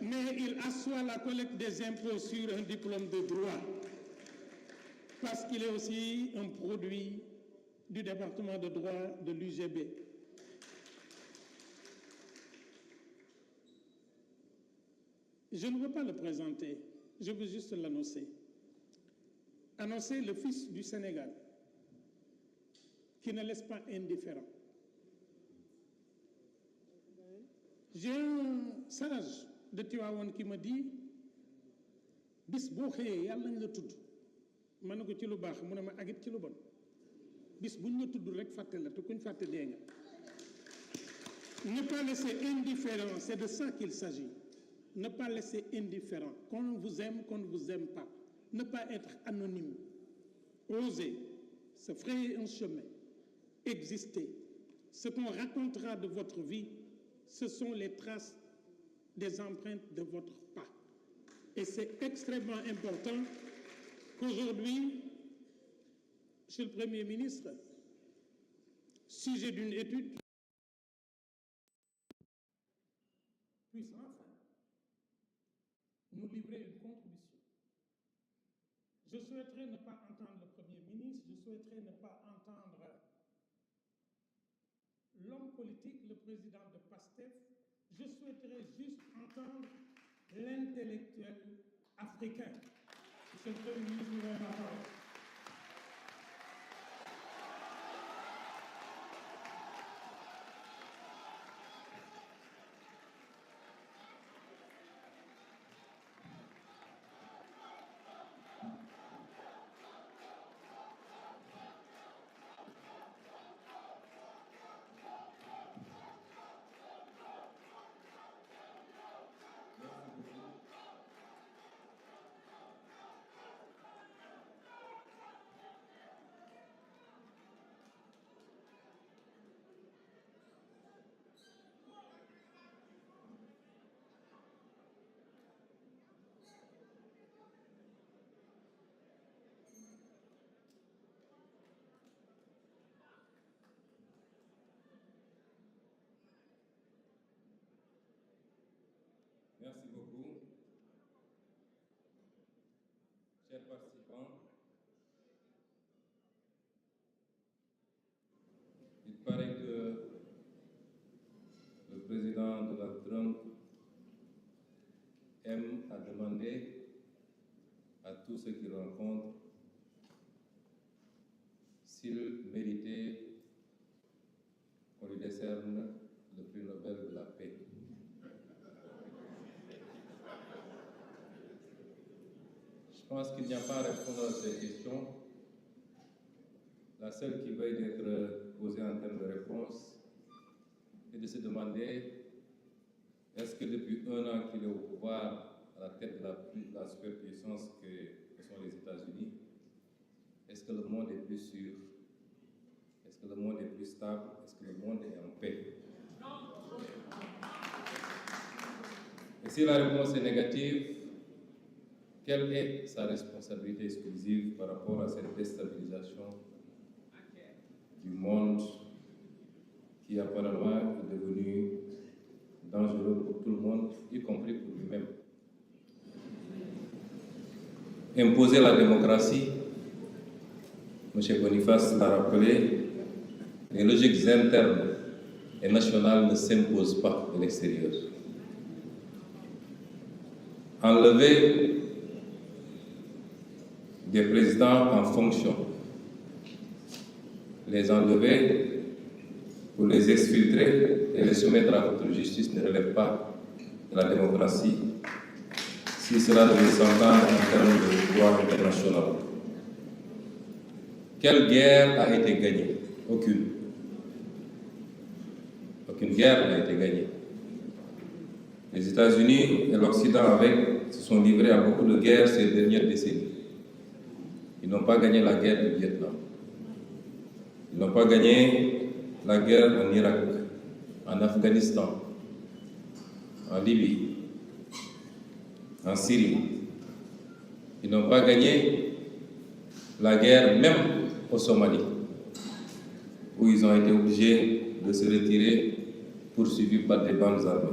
mais il assoit la collecte des impôts sur un diplôme de droit, parce qu'il est aussi un produit du département de droit de l'UGB. Je ne veux pas le présenter, je veux juste l'annoncer. Annoncer le fils du Sénégal, qui ne laisse pas indifférent. J'ai un sage de Tivaouane qui me dit bis boo xëyee yàlla nañ la tudd ma ne ko ci lu baax mu ne ma agit ci lu bon bis buñ la tudd rek fàtte la te kuñ fàtte dee nga. Ne pas laisser indifférent, c'est de ça qu'il s'agit. Ne pas laisser indifférent, qu'on vous aime, qu'on ne vous aime pas. Ne pas être anonyme. Oser se frayer un chemin, exister. Ce qu'on racontera de votre vie, ce sont les traces des empreintes de votre pas. Et c'est extrêmement important qu'aujourd'hui, Monsieur le Premier ministre, sujet d'une étude, puisse enfin nous livrer une contribution. Je souhaiterais ne pas entendre le Premier ministre, je souhaiterais ne pas entendre l'homme politique, le président de PASTEF, je souhaiterais juste entendre l'intellectuel africain. Monsieur le Premier ministre, vous avez la parole. Merci beaucoup. Chers participants, il paraît que le président Donald Trump aime à demander à tous ceux qu'il rencontre s'il méritait qu'on lui décerne le prix Nobel de la paix. Je pense qu'il n'y a pas à répondre à ces questions. La seule qui veuille d'être posée en termes de réponse est de se demander est-ce que depuis 1 an qu'il est au pouvoir, à la tête de la superpuissance que sont les États-Unis, est-ce que le monde est plus sûr? Est-ce que le monde est plus stable? Est-ce que le monde est en paix? Et si la réponse est négative, quelle est sa responsabilité exclusive par rapport à cette déstabilisation du monde qui apparemment est devenu dangereux pour tout le monde, y compris pour lui-même? Imposer la démocratie, M. Boniface l'a rappelé, les logiques internes et nationales ne s'imposent pas de l'extérieur. Enlever des présidents en fonction, les enlever pour les exfiltrer et les soumettre à votre justice ne relève pas de la démocratie, si cela devait s'entendre en termes de droit international. Quelle guerre a été gagnée? Aucune. Aucune guerre n'a été gagnée. Les États-Unis et l'Occident se sont livrés à beaucoup de guerres ces dernières décennies. Ils n'ont pas gagné la guerre du Vietnam. Ils n'ont pas gagné la guerre en Irak, en Afghanistan, en Libye, en Syrie. Ils n'ont pas gagné la guerre même au Somalie, où ils ont été obligés de se retirer poursuivis par des bandes armées.